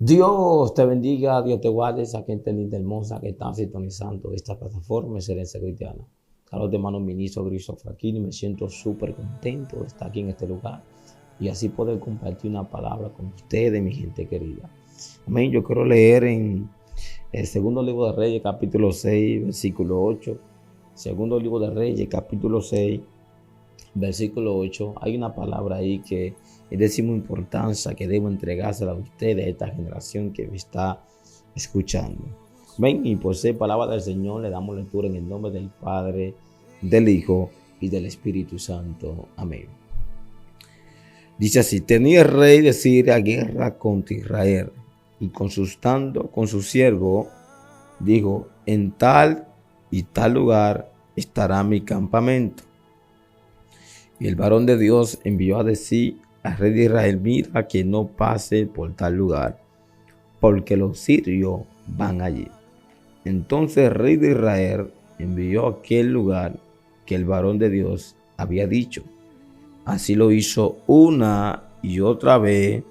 Dios te bendiga, Dios te guarde, esa gente linda, hermosa que están sintonizando esta plataforma, Excelencia Cristiana. Carlos de hermano ministro Cristo Fraquini, me siento súper contento de estar aquí en este lugar y así poder compartir una palabra con ustedes, mi gente querida. Amén. Yo quiero leer en el segundo libro de Reyes, capítulo 6, versículo 8. Segundo libro de Reyes, capítulo 6, versículo 8. Hay una palabra ahí que es de suma importancia que debo entregársela a ustedes, a esta generación que me está escuchando. Ven, y por ser palabra del Señor, le damos lectura en el nombre del Padre, del Hijo y del Espíritu Santo. Amén. Dice así: tenía el rey de Siria guerra contra Israel, y consultando con su siervo, dijo: en tal y tal lugar estará mi campamento. Y el varón de Dios envió a decir al rey de Israel: mira que no pase por tal lugar, porque los sirios van allí. Entonces el rey de Israel envió a aquel lugar que el varón de Dios había dicho. Así lo hizo una y otra vez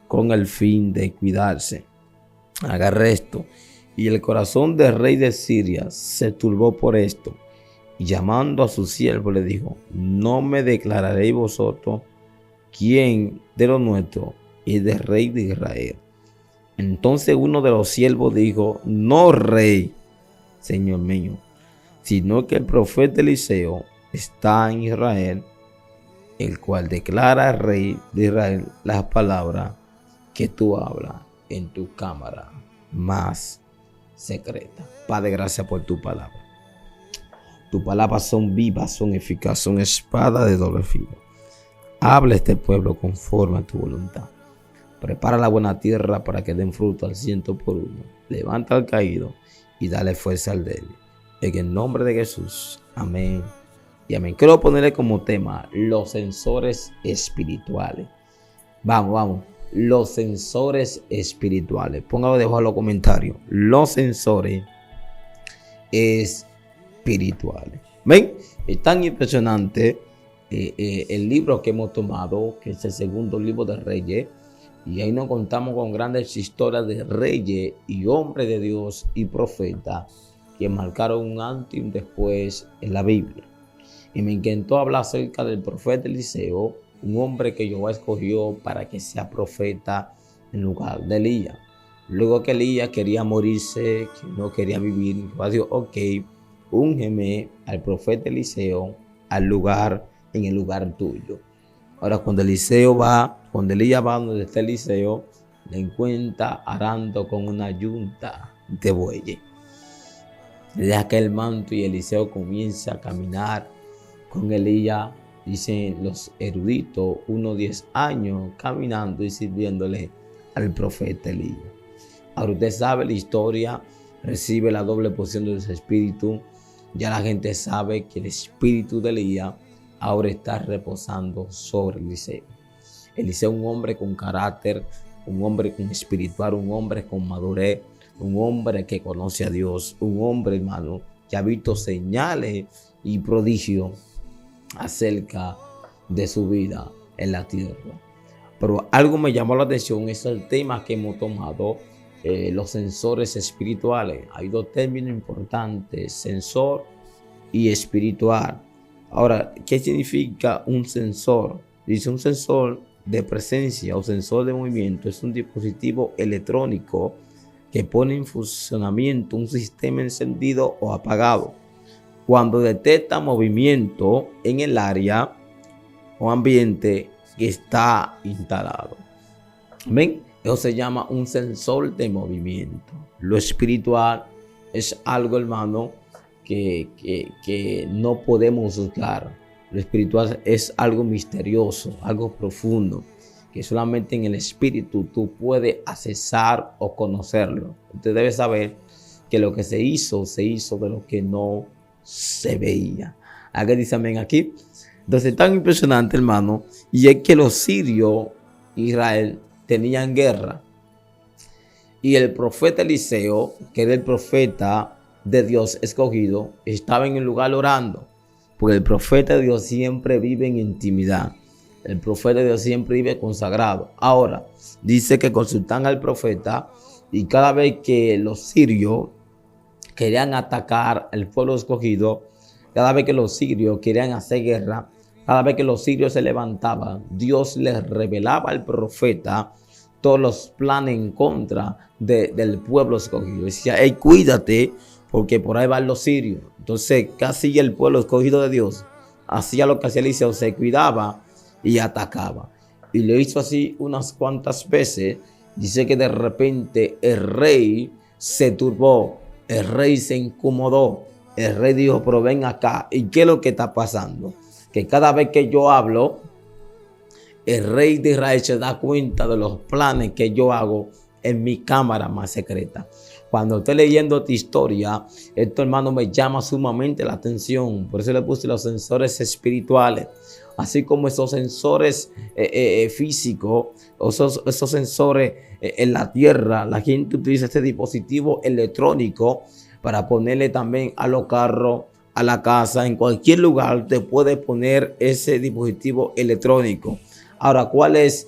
con el fin de cuidarse. Agarre esto. Y el corazón del rey de Siria se turbó por esto. Y llamando a su siervo le dijo: no me declararéis vosotros quién de los nuestros es del rey de Israel. Entonces uno de los siervos dijo: no, rey, señor mío, sino que el profeta Eliseo está en Israel, el cual declara al rey de Israel las palabras que tú hablas en tu cámara más secreta. Padre, gracias por tu palabra. Tus palabras son vivas, son eficaces, son espada de doble filo. Habla a este pueblo conforme a tu voluntad. Prepara la buena tierra para que den fruto al 100%. Levanta al caído y dale fuerza al débil. En el nombre de Jesús. Amén y amén. Quiero ponerle como tema los sensores espirituales. Vamos. Los sensores espirituales. Póngalo debajo de los comentarios. Los sensores espirituales. ¿Ven? Es tan impresionante el libro que hemos tomado, que es el segundo libro de Reyes. Y ahí nos contamos con grandes historias de reyes y hombres de Dios y profetas que marcaron un antes y un después en la Biblia. Y me encantó hablar acerca del profeta Eliseo, un hombre que Jehová escogió para que sea profeta en lugar de Elías. Luego que Elías quería morirse, que no quería vivir, Jehová dijo: ok, úngeme al profeta Eliseo en el lugar tuyo. Ahora, cuando Elías va donde está Eliseo, le encuentra arando con una yunta de bueyes. Le deja caer el manto y Eliseo comienza a caminar con Elías, dicen los eruditos, unos 10 años caminando y sirviéndole al profeta Elías. Ahora usted sabe la historia, recibe la doble porción de su espíritu. Ya la gente sabe que el espíritu de Elías ahora está reposando sobre Eliseo. Eliseo es un hombre con carácter, un hombre con espiritual, un hombre con madurez, un hombre que conoce a Dios, un hombre, hermano, que ha visto señales y prodigios acerca de su vida en la tierra. Pero algo me llamó la atención, es el tema que hemos tomado, los sensores espirituales. Hay dos términos importantes: sensor y espiritual. Ahora, ¿qué significa un sensor? Dice: un sensor de presencia o sensor de movimiento es un dispositivo electrónico que pone en funcionamiento un sistema encendido o apagado cuando detecta movimiento en el área o ambiente que está instalado. ¿Ven? Eso se llama un sensor de movimiento. Lo espiritual es algo, hermano, que no podemos juzgar. Lo espiritual es algo misterioso, algo profundo, que solamente en el espíritu tú puedes accesar o conocerlo. Usted debe saber que lo que se hizo de lo que no se veía. ¿Alguien dice amén aquí? Entonces es tan impresionante, hermano, y es que los sirios, Israel, tenían guerra. Y el profeta Eliseo, que era el profeta de Dios escogido, estaba en el lugar orando. Porque el profeta de Dios siempre vive en intimidad. El profeta de Dios siempre vive consagrado. Ahora, dice que consultan al profeta y cada vez que los sirios querían atacar el pueblo escogido, cada vez que los sirios querían hacer guerra, cada vez que los sirios se levantaban, Dios les revelaba al profeta todos los planes en contra del pueblo escogido. Decía, hey, cuídate, porque por ahí van los sirios. Entonces, ¿qué hacía el pueblo escogido de Dios? Hacía lo que hacía Eliseo, se cuidaba y atacaba. Y lo hizo así unas cuantas veces. Dice que de repente el rey se turbó, el rey se incomodó. El rey dijo, pero ven acá. ¿Y qué es lo que está pasando? Que cada vez que yo hablo, el rey de Israel se da cuenta de los planes que yo hago en mi cámara más secreta. Cuando estoy leyendo esta historia, esto, hermano, me llama sumamente la atención. Por eso le puse los sensores espirituales. Así como esos sensores físicos, esos sensores en la tierra, la gente utiliza este dispositivo electrónico para ponerle también a los carros, a la casa, en cualquier lugar te puede poner ese dispositivo electrónico. Ahora, ¿cuál es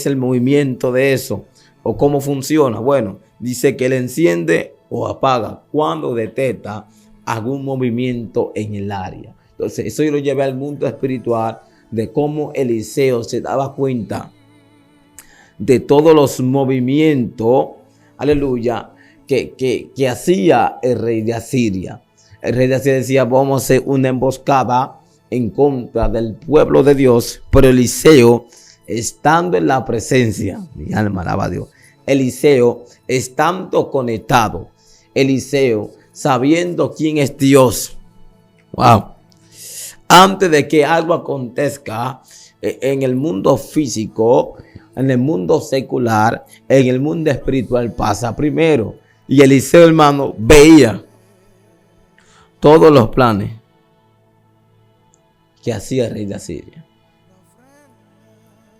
el movimiento de eso? ¿O cómo funciona? Bueno, dice que él enciende o apaga cuando detecta algún movimiento en el área. Entonces, eso yo lo llevé al mundo espiritual de cómo Eliseo se daba cuenta de todos los movimientos, aleluya, que hacía el rey de Asiria. El rey de Asiria decía, vamos a hacer una emboscada en contra del pueblo de Dios. Pero Eliseo, estando en la presencia, mi alma alaba a Dios, Eliseo, estando conectado, Eliseo, sabiendo quién es Dios, wow, antes de que algo acontezca en el mundo físico, en el mundo secular, en el mundo espiritual pasa primero. Y Eliseo, hermano, veía todos los planes que hacía el rey de Asiria.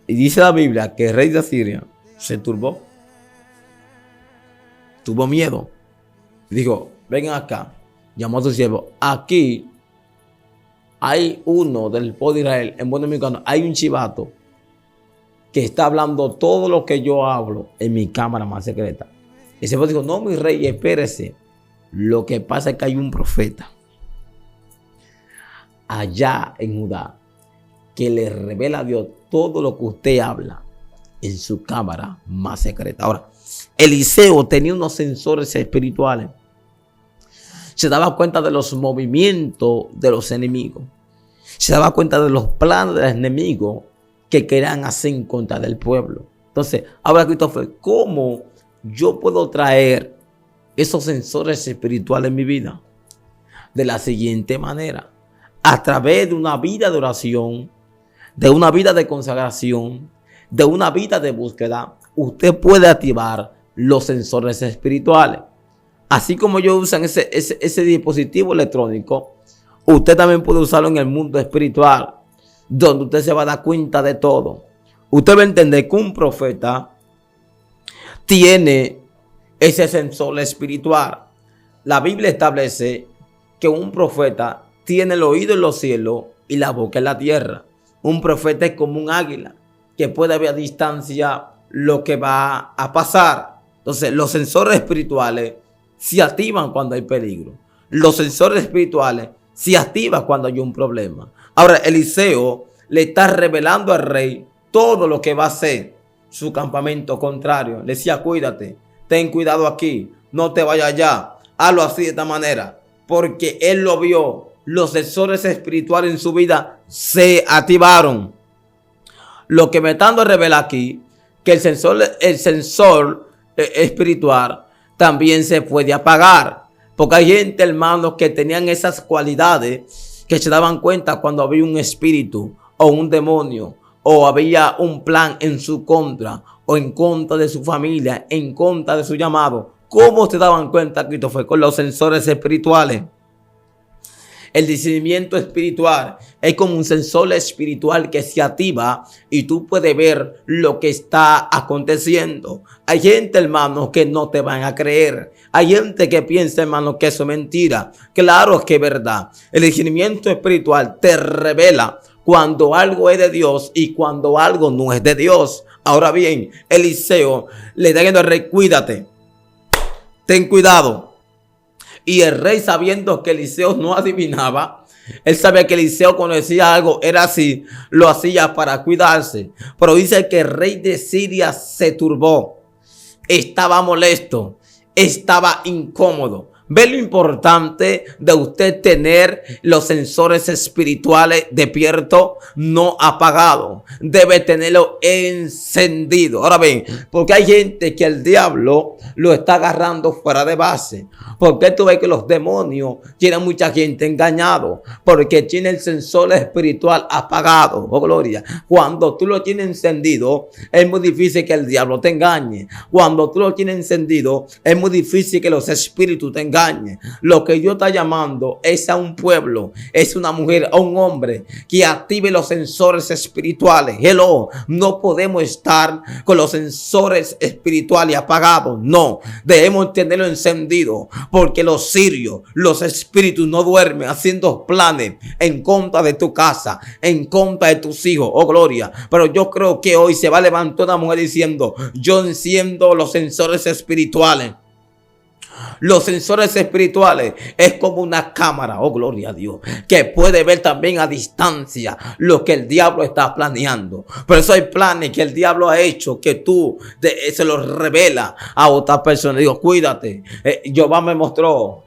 Y dice la Biblia que el rey de Asiria se turbó, tuvo miedo. Dijo, vengan acá, llamó a su siervo, aquí hay uno del pueblo de Israel, en buen dominicano, hay un chivato que está hablando todo lo que yo hablo en mi cámara más secreta. Y se dijo, no, mi rey, espérese. Lo que pasa es que hay un profeta allá en Judá que le revela a Dios todo lo que usted habla en su cámara más secreta. Ahora, Eliseo tenía unos sensores espirituales. Se daba cuenta de los movimientos de los enemigos. Se daba cuenta de los planes del enemigo que querían hacer en contra del pueblo. Entonces, ahora Christopher, ¿cómo yo puedo traer esos sensores espirituales en mi vida? De la siguiente manera. A través de una vida de oración, de una vida de consagración, de una vida de búsqueda, usted puede activar los sensores espirituales. Así como ellos usan ese dispositivo electrónico, usted también puede usarlo en el mundo espiritual, donde usted se va a dar cuenta de todo. Usted va a entender que un profeta tiene ese sensor espiritual. La Biblia establece que un profeta tiene el oído en los cielos y la boca en la tierra. Un profeta es como un águila que puede ver a distancia lo que va a pasar. Entonces, los sensores espirituales se activan cuando hay peligro. Los sensores espirituales se activan cuando hay un problema. Ahora, Eliseo le está revelando al rey todo lo que va a hacer su campamento contrario. Le decía, cuídate, ten cuidado aquí, no te vayas allá, hazlo así de esta manera. Porque él lo vio, los sensores espirituales en su vida se activaron. Lo que me está dando a revelar aquí, que el sensor espiritual también se puede apagar. Porque hay gente, hermanos, que tenían esas cualidades que se daban cuenta cuando había un espíritu o un demonio o había un plan en su contra o en contra de su familia, en contra de su llamado. ¿Cómo se daban cuenta, Christopher? Con los sensores espirituales. El discernimiento espiritual es como un sensor espiritual que se activa y tú puedes ver lo que está aconteciendo. Hay gente, hermano, que no te van a creer. Hay gente que piensa, hermano, que eso es mentira. Claro que es verdad. El discernimiento espiritual te revela cuando algo es de Dios y cuando algo no es de Dios. Ahora bien, Eliseo le está diciendo al rey, cuídate, ten cuidado. Y el rey, sabiendo que Eliseo no adivinaba, él sabía que Eliseo cuando decía algo era así, lo hacía para cuidarse. Pero dice que el rey de Siria se turbó, estaba molesto, estaba incómodo. Ve lo importante de usted tener los sensores espirituales despiertos, no apagados. Debe tenerlo encendido. Ahora ven, porque hay gente que el diablo lo está agarrando fuera de base. Porque tú ves que los demonios tienen mucha gente engañado, porque tiene el sensor espiritual apagado. Oh, gloria. Cuando tú lo tienes encendido, es muy difícil que el diablo te engañe. Cuando tú lo tienes encendido, es muy difícil que los espíritus te engañen. Lo que Dios está llamando es a un pueblo, es una mujer, a un hombre que active los sensores espirituales. Hello, no podemos estar con los sensores espirituales apagados. No, debemos tenerlo encendido, porque los sirios, los espíritus no duermen haciendo planes en contra de tu casa, en contra de tus hijos. Oh, gloria. Pero yo creo que hoy se va a levantar una mujer diciendo, yo enciendo los sensores espirituales. Los sensores espirituales es como una cámara, oh gloria a Dios, que puede ver también a distancia lo que el diablo está planeando. Por eso hay planes que el diablo ha hecho que tú se los revela a otra persona. Digo, cuídate. Jehová me mostró,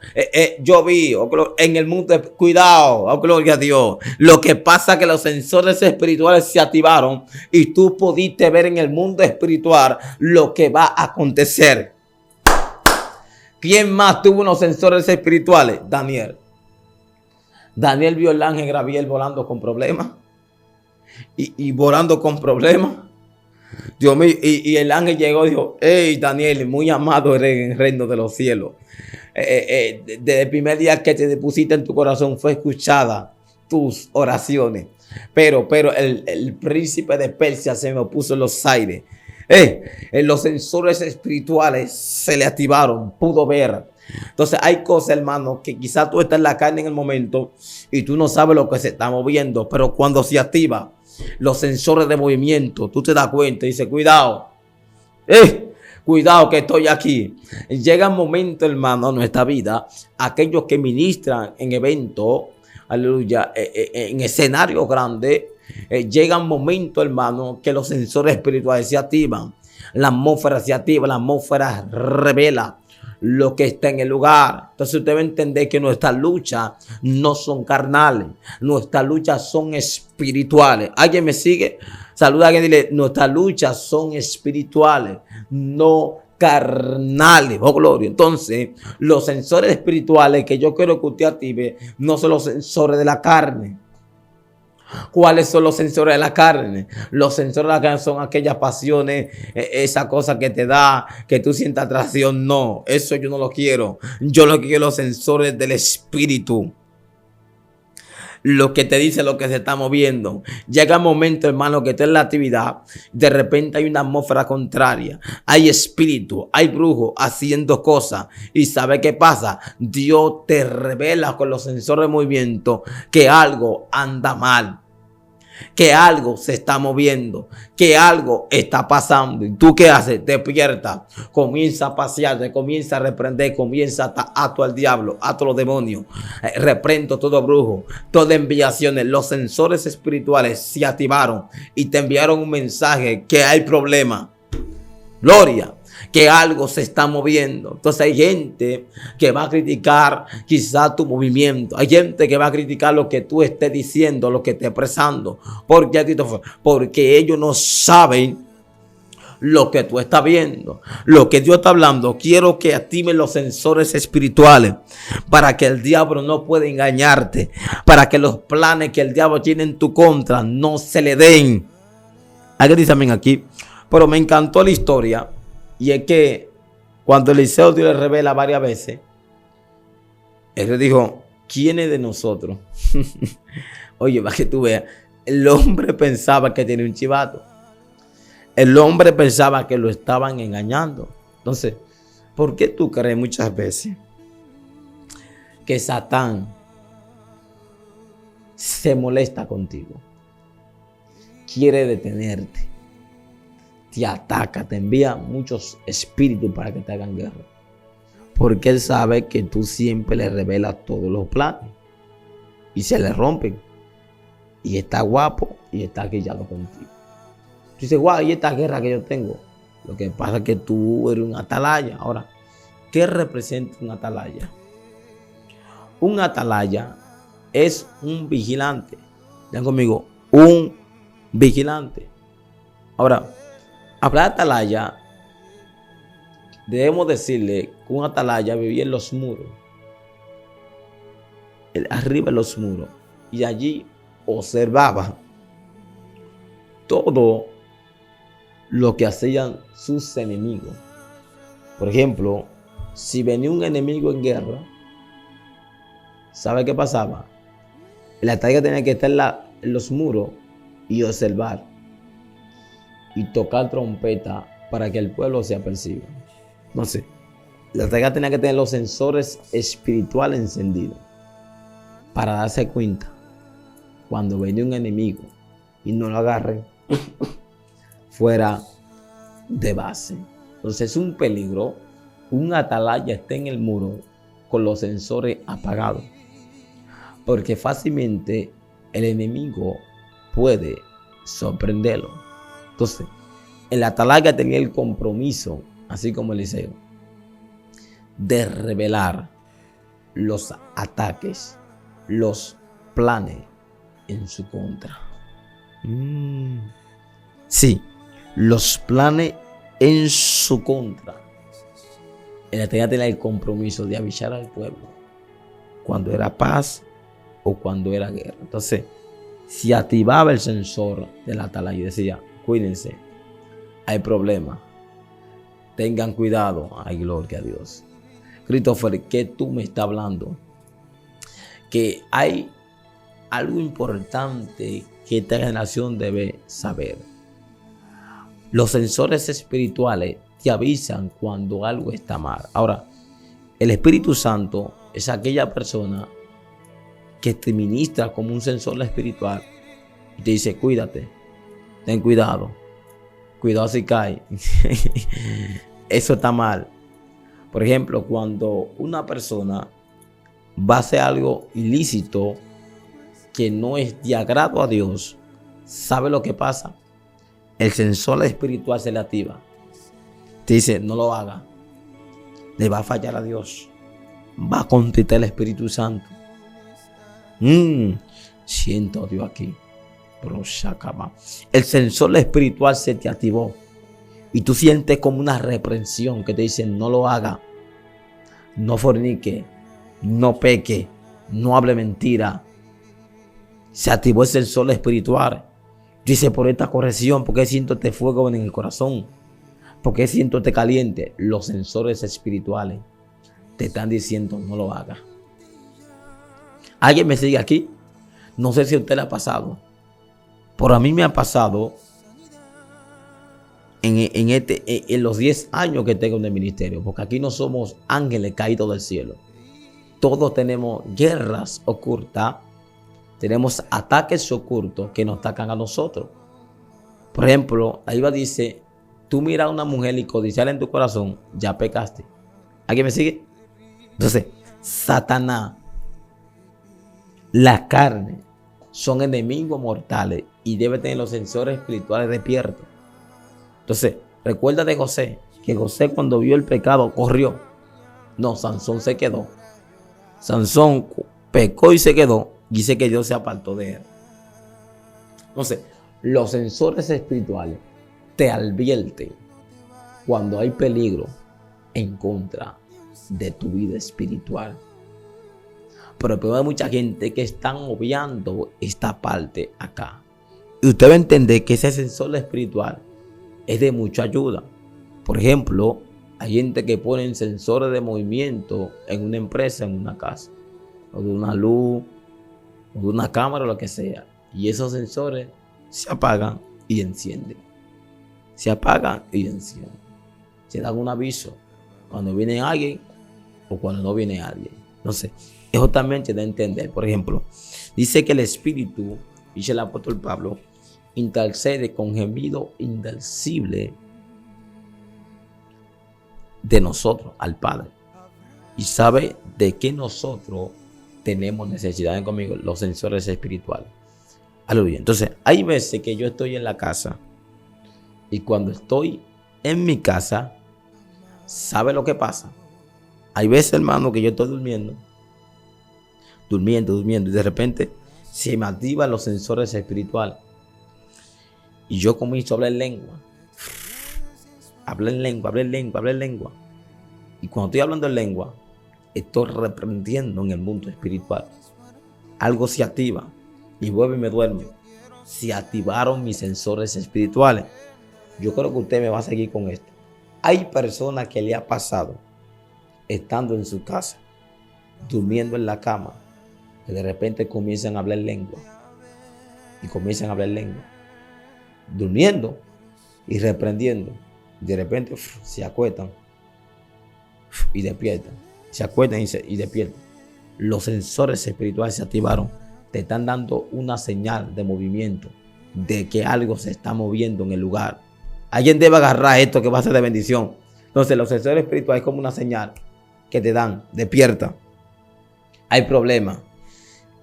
yo vi, en el mundo, cuidado, oh gloria a Dios. Lo que pasa es que los sensores espirituales se activaron y tú pudiste ver en el mundo espiritual lo que va a acontecer. ¿Quién más tuvo unos sensores espirituales? Daniel. Daniel vio el ángel Gabriel volando con problemas. Y volando con problemas. Dios mío, y el ángel llegó y dijo, hey Daniel, muy amado eres en el reino de los cielos. Desde el primer día que te pusiste en tu corazón fue escuchada tus oraciones. Pero el príncipe de Persia se me puso en los aires. Los sensores espirituales se le activaron, pudo ver. Entonces hay cosas, hermano, que quizás tú estás en la carne en el momento y tú no sabes lo que se está moviendo, pero cuando se activa los sensores de movimiento, tú te das cuenta y dices, cuidado, cuidado que estoy aquí. Llega un momento, hermano, en nuestra vida, aquellos que ministran en eventos, aleluya, en escenarios grandes, llega un momento, hermano, que los sensores espirituales se activan. La atmósfera se activa, la atmósfera revela lo que está en el lugar. Entonces usted va a entender que nuestras luchas no son carnales. Nuestras luchas son espirituales. ¿Alguien me sigue? Saluda a alguien y dile, nuestras luchas son espirituales, no carnales. Oh, gloria. Entonces, los sensores espirituales que yo quiero que usted active no son los sensores de la carne. ¿Cuáles son los sensores de la carne? Los sensores de la carne son aquellas pasiones, esa cosa que te da, que tú sientas atracción. No, eso yo no lo quiero. Yo lo quiero los sensores del espíritu. Lo que te dice lo que se está moviendo. Llega un momento, hermano, que tú en la actividad, de repente hay una atmósfera contraria. Hay espíritu, hay brujo haciendo cosas. ¿Y sabe qué pasa? Dios te revela con los sensores de movimiento que algo anda mal, que algo se está moviendo, que algo está pasando. ¿Y tú qué haces? Despierta, comienza a pasearte, comienza a reprender, comienza a ato al diablo, ato a los demonios, reprendo todo brujo, todas enviaciones. Los sensores espirituales se activaron y te enviaron un mensaje que hay problema. Gloria, que algo se está moviendo. Entonces hay gente que va a criticar quizás tu movimiento. Hay gente que va a criticar lo que tú estés diciendo, lo que estés expresando. Porque ellos no saben lo que tú estás viendo, lo que Dios está hablando. Quiero que activen los sensores espirituales para que el diablo no pueda engañarte, para que los planes que el diablo tiene en tu contra no se le den. Alguien dice amén aquí. Pero me encantó la historia. Y es que cuando Eliseo Dios le revela varias veces, él le dijo, ¿quién es de nosotros? Oye, para que tú veas, el hombre pensaba que tenía un chivato. El hombre pensaba que lo estaban engañando. Entonces, ¿por qué tú crees muchas veces que Satán se molesta contigo? quiere detenerte, te ataca, te envía muchos espíritus para que te hagan guerra. Porque él sabe que tú siempre le revelas todos los planes y se le rompen. Y está guapo y está guillado contigo. Tú dices, guau, ¿y esta guerra que yo tengo? Lo que pasa es que tú eres un atalaya. Ahora, ¿qué representa un atalaya? Un atalaya es un vigilante. Vean conmigo, un vigilante. Ahora, hablar de atalaya, debemos decirle que un atalaya vivía en los muros, arriba de los muros, y allí observaba todo lo que hacían sus enemigos. Por ejemplo, si venía un enemigo en guerra, ¿sabe qué pasaba? El atalaya tenía que estar en los muros y observar y tocar trompeta para que el pueblo se aperciba. No sé, el atalaya tenía que tener los sensores espirituales encendidos para darse cuenta cuando venía un enemigo y no lo agarren fuera de base. Entonces es un peligro. Un atalaya esté en el muro con los sensores apagados, porque fácilmente el enemigo puede sorprenderlo. Entonces, el atalaya tenía el compromiso, así como Eliseo, de revelar los ataques, los planes en su contra. Sí, los planes en su contra. El atalaya tenía el compromiso de avisar al pueblo cuando era paz o cuando era guerra. Entonces, si activaba el sensor del atalaya y decía, cuídense, hay problemas, tengan cuidado, hay gloria a Dios. Christopher, ¿qué tú me estás hablando? Que hay algo importante que esta generación debe saber. Los sensores espirituales te avisan cuando algo está mal. Ahora, el Espíritu Santo es aquella persona que te ministra como un sensor espiritual y te dice, cuídate, ten cuidado, cuidado si cae. Eso está mal. Por ejemplo, cuando una persona va a hacer algo ilícito que no es de agrado a Dios, ¿sabe lo que pasa? El sensor espiritual se le activa. Te dice, no lo haga. Le va a fallar a Dios. Va a contristar el Espíritu Santo. Siento a Dios aquí. El sensor espiritual se te activó. Y tú sientes como una reprensión que te dice, no lo haga. No fornique. No peque. No hable mentira. Se activó el sensor espiritual. Dice, por esta corrección, ¿por qué siento este fuego en el corazón? ¿Por qué siento este caliente? Los sensores espirituales te están diciendo, no lo hagas. ¿Alguien me sigue aquí? No sé si a usted le ha pasado. Pero a mí me ha pasado en los 10 años que tengo en el ministerio. Porque aquí no somos ángeles caídos del cielo. Todos tenemos guerras ocultas. Tenemos ataques ocultos que nos atacan a nosotros. Por ejemplo, ahí va dice, tú miras a una mujer y codiciarla en tu corazón, ya pecaste. ¿Alguien me sigue? Entonces, Satanás, la carne, son enemigos mortales y debe tener los sensores espirituales despiertos. Entonces, recuerda de José, que José cuando vio el pecado corrió. No, Sansón se quedó. Sansón pecó y se quedó. Dice que Dios se apartó de él. Entonces, los sensores espirituales te advierten cuando hay peligro en contra de tu vida espiritual. Pero hay mucha gente que están obviando esta parte acá. Y usted va a entender que ese sensor espiritual es de mucha ayuda. Por ejemplo, hay gente que pone sensores de movimiento en una empresa, en una casa, o de una luz, o de una cámara o lo que sea. Y esos sensores se apagan y encienden. Se apagan y encienden. Se dan un aviso cuando viene alguien o cuando no viene alguien. Entonces, eso también te da a entender. Por ejemplo, dice que el Espíritu, dice el apóstol Pablo, intercede con gemido indecible de nosotros al Padre. Y sabe de qué nosotros tenemos necesidad conmigo, los sensores espirituales. Aleluya. Entonces, hay veces que yo estoy en la casa y cuando estoy en mi casa, ¿sabe lo que pasa? Hay veces, hermano, que yo estoy durmiendo y de repente se me activan los sensores espirituales y yo comienzo a hablar lengua. Y cuando estoy hablando en lengua, estoy reprendiendo en el mundo espiritual. Algo se activa y vuelvo y me duermo. Se activaron mis sensores espirituales. Yo creo que usted me va a seguir con esto. Hay personas que le ha pasado estando en su casa, durmiendo en la cama, que de repente comienzan a hablar lengua. Durmiendo y reprendiendo. De repente se acuestan y despiertan. Se acuestan y despiertan. Los sensores espirituales se activaron. Te están dando una señal de movimiento, de que algo se está moviendo en el lugar. Alguien debe agarrar esto que va a ser de bendición. Entonces los sensores espirituales es como una señal que te dan. Despierta. Hay problemas.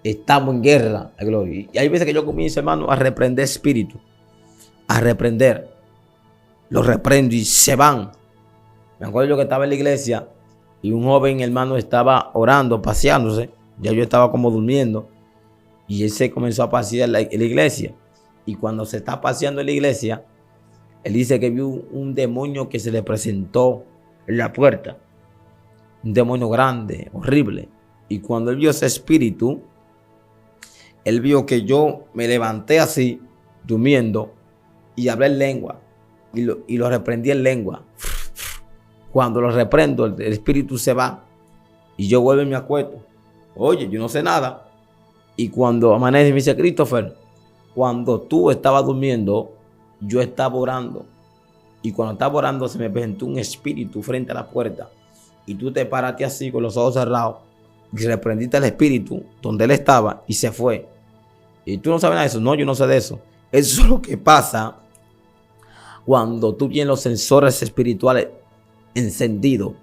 Estamos en guerra. Gloria. Y hay veces que yo comienzo, hermano, a reprender espíritu. A reprender. Los reprendo y se van. Me acuerdo yo que estaba en la iglesia y un joven hermano estaba orando, paseándose. Ya yo estaba como durmiendo. Y él se comenzó a pasear en la iglesia. Y cuando se está paseando en la iglesia, él dice que vio un demonio que se le presentó en la puerta. Un demonio grande, horrible. Y cuando él vio ese espíritu, él vio que yo me levanté así, durmiendo, y hablé en lengua. Y lo reprendí en lengua. Cuando lo reprendo, el espíritu se va. Y yo vuelvo y me acuesto. Oye, yo no sé nada. Y cuando amanece, me dice, Christopher, cuando tú estabas durmiendo, yo estaba orando. Y cuando estaba orando, se me presentó un espíritu frente a la puerta. Y tú te paraste así con los ojos cerrados. Y reprendiste al espíritu donde él estaba y se fue. Y tú no sabes nada de eso. No, yo no sé de eso. Eso es lo que pasa cuando tú tienes los sensores espirituales encendidos.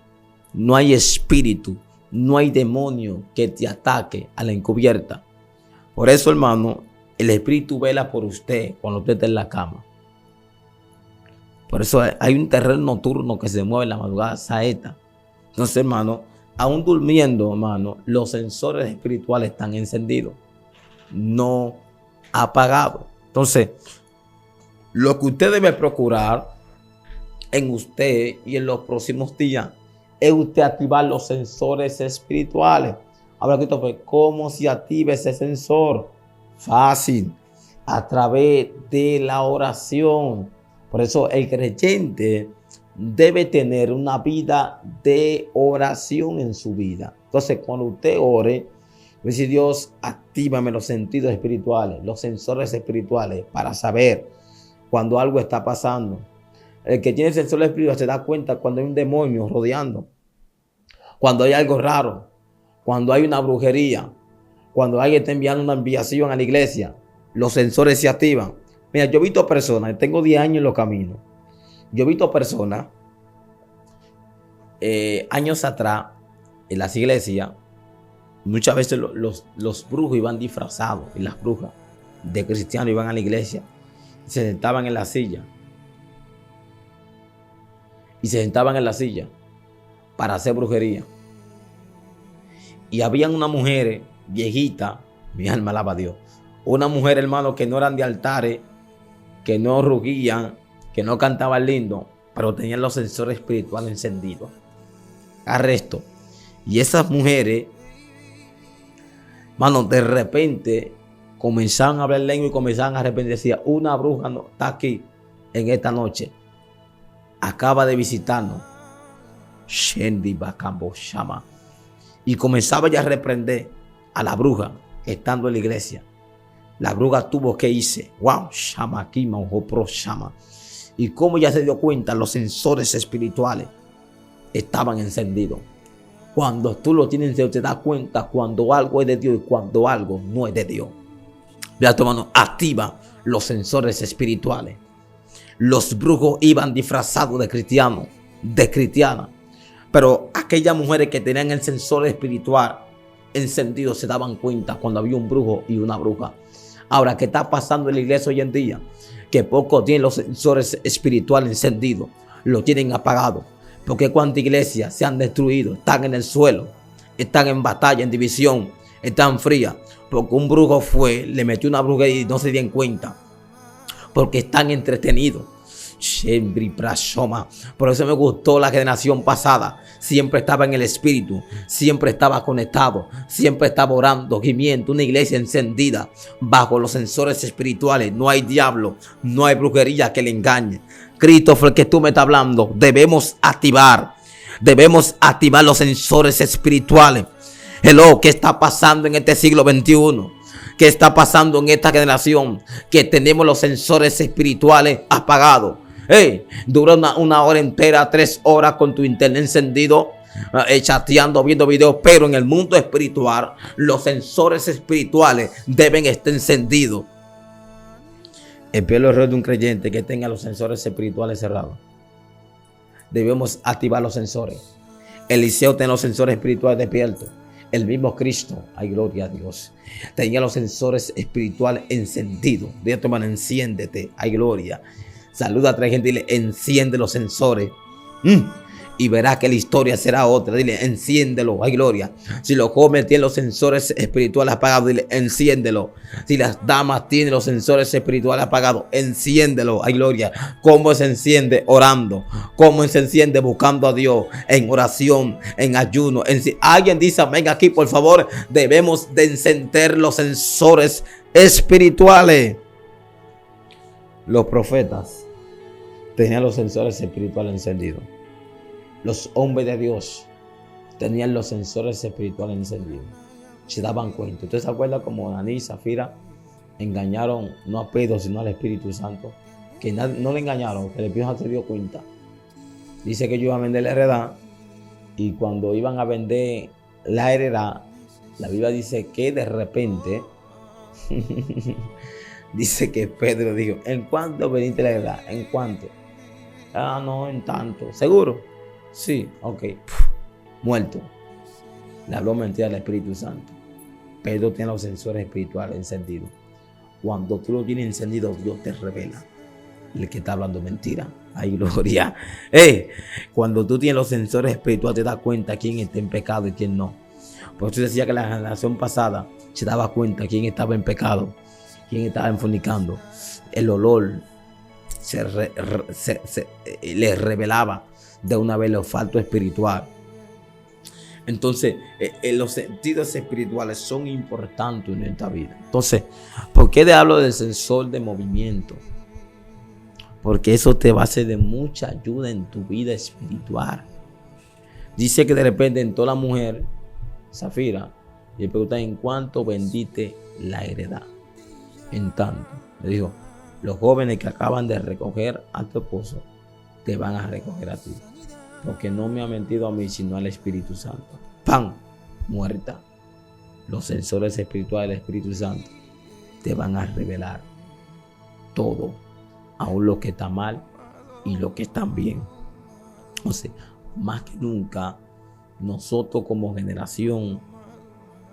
No hay espíritu, no hay demonio que te ataque a la encubierta. Por eso, hermano, el espíritu vela por usted cuando usted está en la cama. Por eso hay un terreno nocturno que se mueve en la madrugada saeta. Entonces, hermano, aún durmiendo, hermano, los sensores espirituales están encendidos, no apagados. Entonces, lo que usted debe procurar en usted y en los próximos días es usted activar los sensores espirituales. Ahora, Christopher, ¿cómo se activa ese sensor? Fácil, a través de la oración. Por eso el creyente debe tener una vida de oración en su vida. Entonces, cuando usted ore, dice Dios, actívame los sentidos espirituales, los sensores espirituales para saber cuando algo está pasando. El que tiene sensores espirituales se da cuenta cuando hay un demonio rodeando, cuando hay algo raro, cuando hay una brujería, cuando alguien está enviando una enviación a la iglesia. Los sensores se activan. Mira, yo he visto personas, tengo 10 años en los caminos. Yo he visto personas años atrás en las iglesias. Muchas veces los brujos iban disfrazados y las brujas de cristianos iban a la iglesia. Se sentaban en la silla. Y se sentaban en la silla para hacer brujería. Y habían unas mujeres viejitas, mi alma alaba a Dios. Una mujer, hermano, que no eran de altares, que no rugían, que no cantaban lindo, pero tenían los sensores espirituales encendidos. Arresto. Y esas mujeres, hermano, de repente comenzaban a hablar lengua y comenzaban a arrepentir. Decía, una bruja no está aquí en esta noche. Acaba de visitarnos. Shendi Bakambo Shama. Y comenzaba ya a reprender a la bruja estando en la iglesia. La bruja tuvo que irse. Wow, Shama Kima Pro Shama. Y como ya se dio cuenta, los sensores espirituales estaban encendidos. Cuando tú lo tienes, te das cuenta cuando algo es de Dios y cuando algo no es de Dios. Mira tu hermano, activa los sensores espirituales. Los brujos iban disfrazados de cristianos, de cristianas. Pero aquellas mujeres que tenían el sensor espiritual encendido se daban cuenta cuando había un brujo y una bruja. Ahora, ¿qué está pasando en la iglesia hoy en día? Que pocos tienen los sensores espirituales encendidos, lo tienen apagado. Porque cuántas iglesias se han destruido, están en el suelo, están en batalla, en división, están frías. Porque un brujo fue, le metió una brujería y no se dieron cuenta. Porque están entretenidos. Por eso me gustó la generación pasada. Siempre estaba en el espíritu, siempre estaba conectado, siempre estaba orando, gimiendo, una iglesia encendida bajo los sensores espirituales. No hay diablo, no hay brujería que le engañe. Christopher, que tú me estás hablando, debemos activar los sensores espirituales. Hello, ¿qué está pasando en este siglo XXI? ¿Qué está pasando en esta generación? Que tenemos los sensores espirituales apagados. Hey, dura una hora entera, 3 horas con tu internet encendido, chateando, viendo videos. Pero en el mundo espiritual, los sensores espirituales deben estar encendidos. El peor error de un creyente que tenga los sensores espirituales cerrados. Debemos activar los sensores. Eliseo tenía los sensores espirituales despiertos. El mismo Cristo, ay gloria a Dios, tenía los sensores espirituales encendidos. Dile a tu hermano, enciéndete, ay gloria. Saluda a 3 gente y dile, enciende los sensores. Y verás que la historia será otra. Dile, enciéndelo, ay gloria. Si los jóvenes tienen los sensores espirituales apagados, dile, enciéndelo. Si las damas tienen los sensores espirituales apagados, enciéndelo, ay gloria. ¿Cómo se enciende? Orando. ¿Cómo se enciende? Buscando a Dios en oración, en ayuno. Alguien dice amén aquí, por favor. Debemos de encender los sensores espirituales. Los profetas tenían los sensores espirituales encendidos. Los hombres de Dios tenían los sensores espirituales encendidos. Se daban cuenta. ¿Usted se acuerda como Ananí y Zafira engañaron no a Pedro sino al Espíritu Santo? Que no le engañaron, que el Espíritu Santo se dio cuenta. Dice que ellos iban a vender la heredad y cuando iban a vender la heredad, la Biblia dice que de repente dice que Pedro dijo, ¿en cuánto vendiste la heredad? ¿En cuánto? Ah, no, en tanto. ¿Seguro? Sí, ok. Muerto. Le habló mentira al Espíritu Santo. Pedro tiene los sensores espirituales encendidos. Cuando tú lo tienes encendido, Dios te revela el que está hablando mentira. Ay, gloria. Cuando tú tienes los sensores espirituales, te das cuenta quién está en pecado y quién no. Por eso decía que la generación pasada se daba cuenta quién estaba en pecado, quién estaba fornicando. El olor le revelaba de una vez los faltos espiritual. Entonces, los sentidos espirituales son importantes en esta vida. Entonces, ¿por qué te hablo del sensor de movimiento? Porque eso te va a ser de mucha ayuda en tu vida espiritual. Dice que de repente entró la mujer, Zafira, y le pregunta, ¿en cuánto vendiste la heredad? En tanto. Le dijo, los jóvenes que acaban de recoger a tu esposo, te van a recoger a ti. Porque no me ha mentido a mí, sino al Espíritu Santo. ¡Pam! Muerta. Los sensores espirituales del Espíritu Santo te van a revelar todo, aún lo que está mal y lo que está bien. O sea, más que nunca, nosotros como generación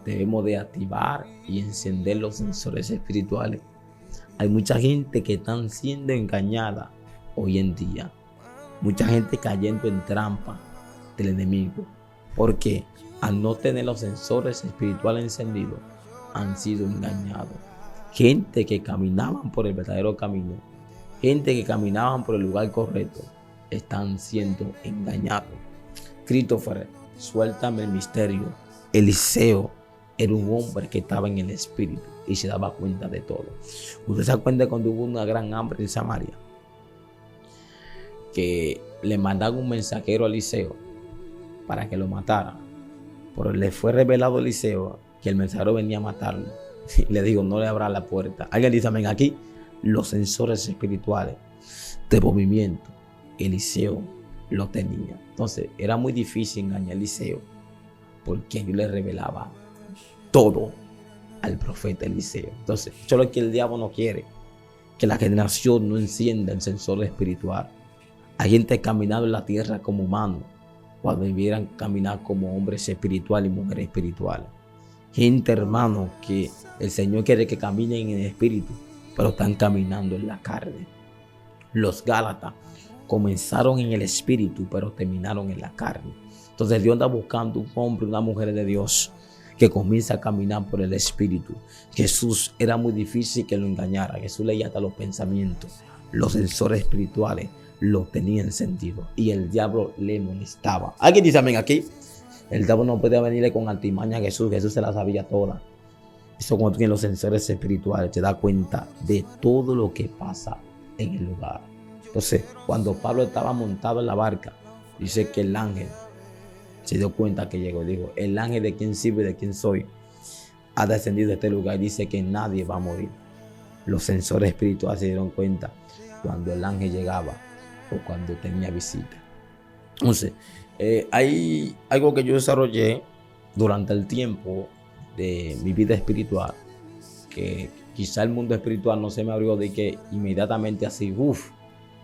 debemos de activar y encender los sensores espirituales. Hay mucha gente que está siendo engañada hoy en día. Mucha gente cayendo en trampa del enemigo. Porque al no tener los sensores espirituales encendidos, han sido engañados. Gente que caminaban por el verdadero camino, gente que caminaban por el lugar correcto, están siendo engañados. Christopher, suéltame el misterio. Eliseo era un hombre que estaba en el espíritu y se daba cuenta de todo. Usted se da cuenta cuando hubo una gran hambre en Samaria, que le mandaron un mensajero a Eliseo para que lo matara, pero le fue revelado a Eliseo que el mensajero venía a matarlo y le dijo, no le abra la puerta. Alguien dice amén aquí. Los sensores espirituales de movimiento, Eliseo lo tenía. Entonces era muy difícil engañar a Eliseo, porque yo le revelaba todo al profeta Eliseo. Entonces, eso es lo que el diablo no quiere, que la generación no encienda el sensor espiritual. Hay gente caminando en la tierra como humanos, cuando debieran caminar como hombres espirituales y mujeres espirituales. Gente, hermano, que el Señor quiere que caminen en el espíritu, pero están caminando en la carne. Los Gálatas comenzaron en el espíritu, pero terminaron en la carne. Entonces Dios anda buscando un hombre, una mujer de Dios que comienza a caminar por el espíritu. Jesús era muy difícil que lo engañara. Jesús leía hasta los pensamientos. Los sensores espirituales lo tenían sentido y el diablo le molestaba. ¿Alguien dice amén aquí? El diablo no podía venirle con artimaña a Jesús. Jesús se la sabía toda. Eso cuando tú tienes los sensores espirituales te das cuenta de todo lo que pasa en el lugar. Entonces, cuando Pablo estaba montado en la barca, dice que el ángel se dio cuenta que llegó. Dijo, el ángel de quien sirve y de quien soy ha descendido a este lugar y dice que nadie va a morir. Los sensores espirituales se dieron cuenta cuando el ángel llegaba o cuando tenía visita. Entonces, hay algo que yo desarrollé durante el tiempo de mi vida espiritual, que quizá el mundo espiritual no se me abrió de que inmediatamente así,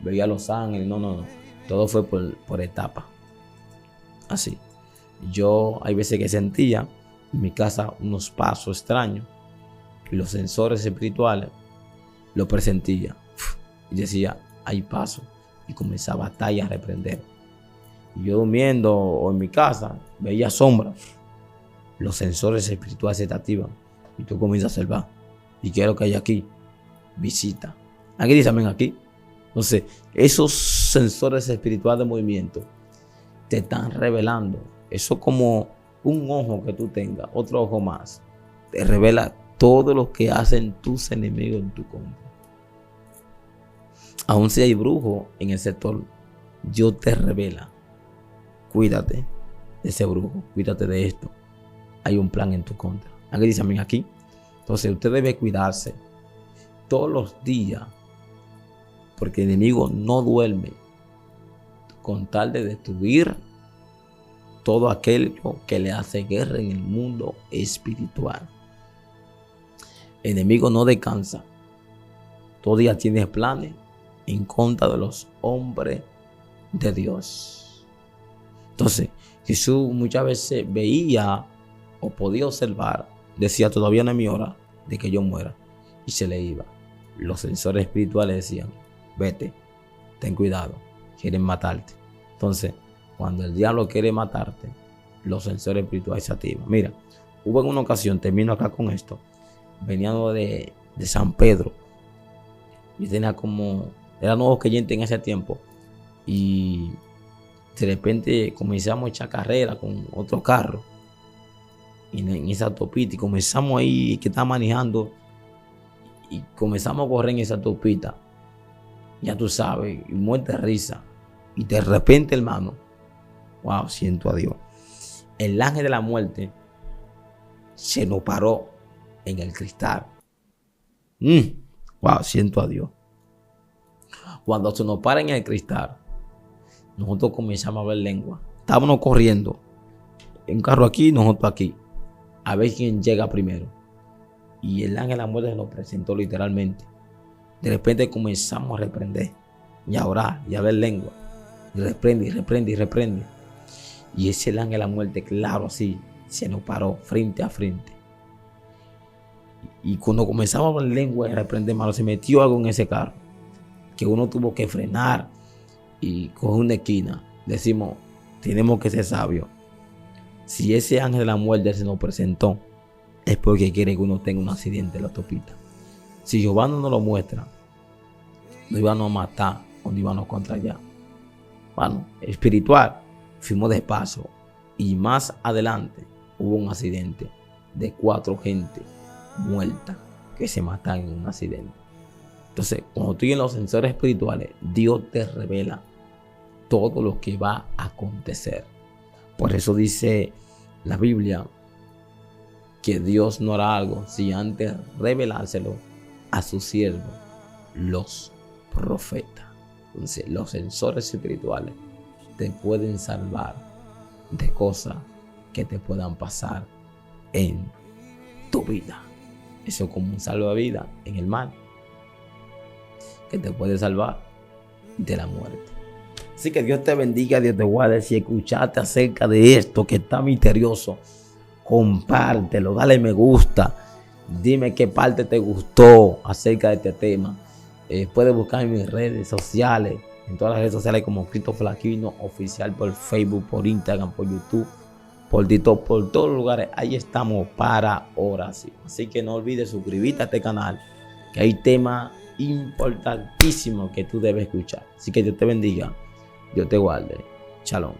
veía a los ángeles. No. Todo fue por etapas. Así. Yo hay veces que sentía en mi casa unos pasos extraños y los sensores espirituales lo presentía. Y decía, hay pasos. Y comenzaba a batalla a reprender. Y yo durmiendo o en mi casa veía sombras. Los sensores espirituales se te activan y tú comienzas a observar. ¿Y qué es lo que hay aquí? Visita. Aquí dice amén aquí. Entonces, esos sensores espirituales de movimiento te están revelando. Eso como un ojo que tú tengas, otro ojo más. Te revela todo lo que hacen tus enemigos en tu contra. Aún si hay brujo en el sector, Dios te revela. Cuídate de ese brujo, cuídate de esto. Hay un plan en tu contra. Aquí dice amén aquí. Entonces usted debe cuidarse todos los días, porque el enemigo no duerme con tal de destruir todo aquello que le hace guerra en el mundo espiritual. El enemigo no descansa. Todo día tiene planes en contra de los hombres de Dios. Entonces, Jesús muchas veces veía o podía observar, decía, todavía no es mi hora de que yo muera, y se le iba. Los sensores espirituales decían, vete, ten cuidado, quieren matarte. Entonces, cuando el diablo quiere matarte, los sensores espirituales se activan. Mira, hubo en una ocasión, termino acá con esto, veniendo de San Pedro. Yo tenía era nuevo creyente en ese tiempo, y de repente comenzamos a echar carrera con otro carro en esa autopista, y comenzamos ahí, que está manejando, y comenzamos a correr en esa autopista, ya tú sabes, y muerte de risa, y de repente, hermano, wow, siento a Dios, el ángel de la muerte se nos paró en el cristal. Wow, siento a Dios. Cuando se nos para en el cristal, nosotros comenzamos a ver lengua. Estábamos corriendo, un carro aquí, nosotros aquí, a ver quién llega primero. Y el ángel de la muerte se nos presentó literalmente. De repente comenzamos a reprender y a orar y a ver lengua. Y reprende. Y ese ángel de la muerte, claro, así, se nos paró frente a frente. Y cuando comenzamos a ver lengua y reprender, hermano, se metió algo en ese carro, que uno tuvo que frenar y coger una esquina. Decimos, tenemos que ser sabios. Si ese ángel de la muerte se nos presentó, es porque quiere que uno tenga un accidente en la autopista. Si Jehová no nos lo muestra, nos iban a matar o nos iban a contra allá. Bueno, espiritual, fuimos despacio. Y más adelante hubo un accidente de 4 gente muertas que se matan en un accidente. Entonces, cuando tú tienes los sensores espirituales, Dios te revela todo lo que va a acontecer. Por eso dice la Biblia que Dios no hará algo sin antes revelárselo a sus siervos, los profetas. Entonces, los sensores espirituales te pueden salvar de cosas que te puedan pasar en tu vida. Eso es como un salvavidas en el mar. que te puede salvar de la muerte. Así que Dios te bendiga, Dios te guarde. Si escuchaste acerca de esto que está misterioso, compártelo, dale me gusta. Dime qué parte te gustó acerca de este tema. Puedes buscar en mis redes sociales, en todas las redes sociales como Christopher Aquino Oficial, por Facebook, por Instagram, por YouTube, por TikTok, por todos los lugares. Ahí estamos para oración. Así que no olvides suscribirte a este canal, que hay temas importantísimos que tú debes escuchar. Así que Dios te bendiga, Dios te guarde. Shalom.